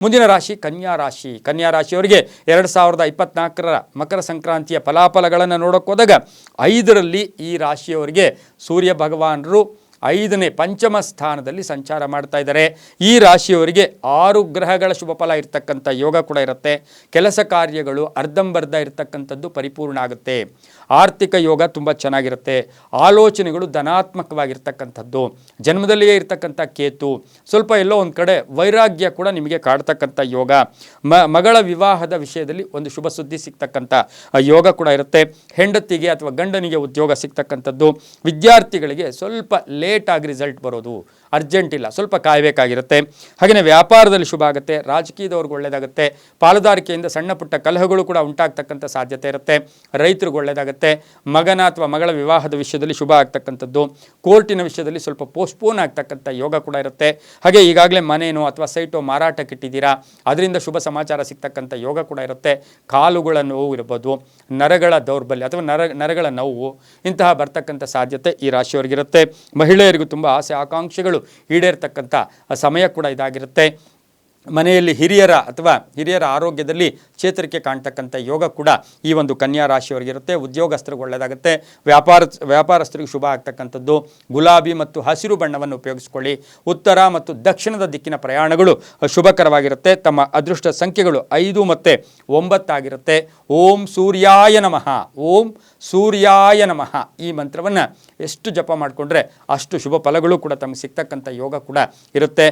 ಮುಂದಿನ ರಾಶಿ ಕನ್ಯಾ ರಾಶಿ. ಕನ್ಯಾ ರಾಶಿಯವರಿಗೆ 2024ರ ಮಕರ ಸಂಕ್ರಾಂತಿಯ ಫಲಾಫಲಗಳನ್ನು ನೋಡೋಕೆ ಹೋದಾಗ 5ರಲ್ಲಿ ಈ ರಾಶಿಯವರಿಗೆ ಸೂರ್ಯ ಭಗವಾನರು 5ನೇ ಪಂಚಮ ಸ್ಥಾನದಲ್ಲಿ ಸಂಚಾರ ಮಾಡ್ತಾ ಇದ್ದಾರೆ. ಈ ರಾಶಿಯವರಿಗೆ 6 ಗ್ರಹಗಳ ಶುಭ ಫಲ ಇರ್ತಕ್ಕಂಥ ಯೋಗ ಕೂಡ ಇರುತ್ತೆ. ಕೆಲಸ ಕಾರ್ಯಗಳು ಅರ್ಧಂಬರ್ಧ ಇರತಕ್ಕಂಥದ್ದು ಪರಿಪೂರ್ಣ ಆಗುತ್ತೆ. ಆರ್ಥಿಕ ಯೋಗ ತುಂಬ ಚೆನ್ನಾಗಿರುತ್ತೆ. ಆಲೋಚನೆಗಳು ಧನಾತ್ಮಕವಾಗಿರ್ತಕ್ಕಂಥದ್ದು. ಜನ್ಮದಲ್ಲಿಯೇ ಇರ್ತಕ್ಕಂಥ ಕೇತು ಸ್ವಲ್ಪ ಎಲ್ಲೋ ಒಂದು ಕಡೆ ವೈರಾಗ್ಯ ಕೂಡ ನಿಮಗೆ ಕಾಡ್ತಕ್ಕಂಥ ಯೋಗ. ಮಗಳ ವಿವಾಹದ ವಿಷಯದಲ್ಲಿ ಒಂದು ಶುಭ ಸುದ್ದಿ ಸಿಗ್ತಕ್ಕಂಥ ಯೋಗ ಕೂಡ ಇರುತ್ತೆ. ಹೆಂಡತಿಗೆ ಅಥವಾ ಗಂಡನಿಗೆ ಉದ್ಯೋಗ ಸಿಗ್ತಕ್ಕಂಥದ್ದು. ವಿದ್ಯಾರ್ಥಿಗಳಿಗೆ ಸ್ವಲ್ಪ ಲೇಟ್ ಆಗಿ ರಿಸಲ್ಟ್ ಬರೋದು, ಅರ್ಜೆಂಟ್ ಇಲ್ಲ, ಸ್ವಲ್ಪ ಕಾಯಬೇಕಾಗಿರುತ್ತೆ. ಹಾಗೆಯೇ ವ್ಯಾಪಾರದಲ್ಲಿ ಶುಭ ಆಗುತ್ತೆ. ರಾಜಕೀಯದವ್ರಿಗೆ ಒಳ್ಳೆಯದಾಗುತ್ತೆ. ಪಾಲುದಾರಿಕೆಯಿಂದ ಸಣ್ಣ ಪುಟ್ಟ ಕಲಹಗಳು ಕೂಡ ಉಂಟಾಗ್ತಕ್ಕಂಥ ಸಾಧ್ಯತೆ ಇರುತ್ತೆ. ರೈತರಿಗೆ ಒಳ್ಳೆಯದಾಗುತ್ತೆ. ಮಗನ ಅಥವಾ ಮಗಳ ವಿವಾಹದ ವಿಷಯದಲ್ಲಿ ಶುಭ ಆಗ್ತಕ್ಕಂಥದ್ದು. ಕೋರ್ಟಿನ ವಿಷಯದಲ್ಲಿ ಸ್ವಲ್ಪ ಪೋಸ್ಟ್ಪೋನ್ ಆಗ್ತಕ್ಕಂಥ ಯೋಗ ಕೂಡ ಇರುತ್ತೆ. ಹಾಗೆ ಈಗಾಗಲೇ ಮನೇನೋ ಅಥವಾ ಸೈಟೋ ಮಾರಾಟಕ್ಕಿಟ್ಟಿದ್ದೀರಾ, ಅದರಿಂದ ಶುಭ ಸಮಾಚಾರ ಸಿಗ್ತಕ್ಕಂಥ ಯೋಗ ಕೂಡ ಇರುತ್ತೆ. ಕಾಲುಗಳ ನೋವು ಇರ್ಬೋದು, ನರಗಳ ದೌರ್ಬಲ್ಯ ಅಥವಾ ನರಗಳ ನೋವು ಇಂತಹ ಬರ್ತಕ್ಕಂಥ ಸಾಧ್ಯತೆ ಈ ರಾಶಿಯವರಿಗಿರುತ್ತೆ. ಮಹಿಳೆಯರಿಗೂ ತುಂಬ ಆಸೆ ಆಕಾಂಕ್ಷೆಗಳು ಈಡೇರ್ತಕ್ಕಂಥ ಸಮಯ ಕೂಡ ಇದಾಗಿರುತ್ತೆ. ಮನೆಯಲ್ಲಿ ಹಿರಿಯರ ಆರೋಗ್ಯದಲ್ಲಿ ಚೇತರಿಕೆ ಕಾಣ್ತಕ್ಕಂಥ ಯೋಗ ಕೂಡ ಈ ಒಂದು ಕನ್ಯಾ ರಾಶಿಯವರಿಗಿರುತ್ತೆ. ಉದ್ಯೋಗಸ್ಥರಿಗೆ ಒಳ್ಳೆಯದಾಗುತ್ತೆ. ವ್ಯಾಪಾರಸ್ಥರಿಗೆ ಶುಭ ಆಗ್ತಕ್ಕಂಥದ್ದು. ಗುಲಾಬಿ ಮತ್ತು ಹಸಿರು ಬಣ್ಣವನ್ನು ಉಪಯೋಗಿಸ್ಕೊಳ್ಳಿ. ಉತ್ತರ ಮತ್ತು ದಕ್ಷಿಣದ ದಿಕ್ಕಿನ ಪ್ರಯಾಣಗಳು ಶುಭಕರವಾಗಿರುತ್ತೆ. ತಮ್ಮ ಅದೃಷ್ಟ ಸಂಖ್ಯೆಗಳು 5 ಮತ್ತು 9 ಆಗಿರುತ್ತೆ. ಓಂ ಸೂರ್ಯಾಯ ನಮಃ, ಓಂ ಸೂರ್ಯಾಯ ನಮಃ ಈ ಮಂತ್ರವನ್ನು ಎಷ್ಟು ಜಪ ಮಾಡಿಕೊಂಡ್ರೆ ಅಷ್ಟು ಶುಭ ಫಲಗಳು ಕೂಡ ತಮಗೆ ಸಿಗ್ತಕ್ಕಂಥ ಯೋಗ ಕೂಡ ಇರುತ್ತೆ.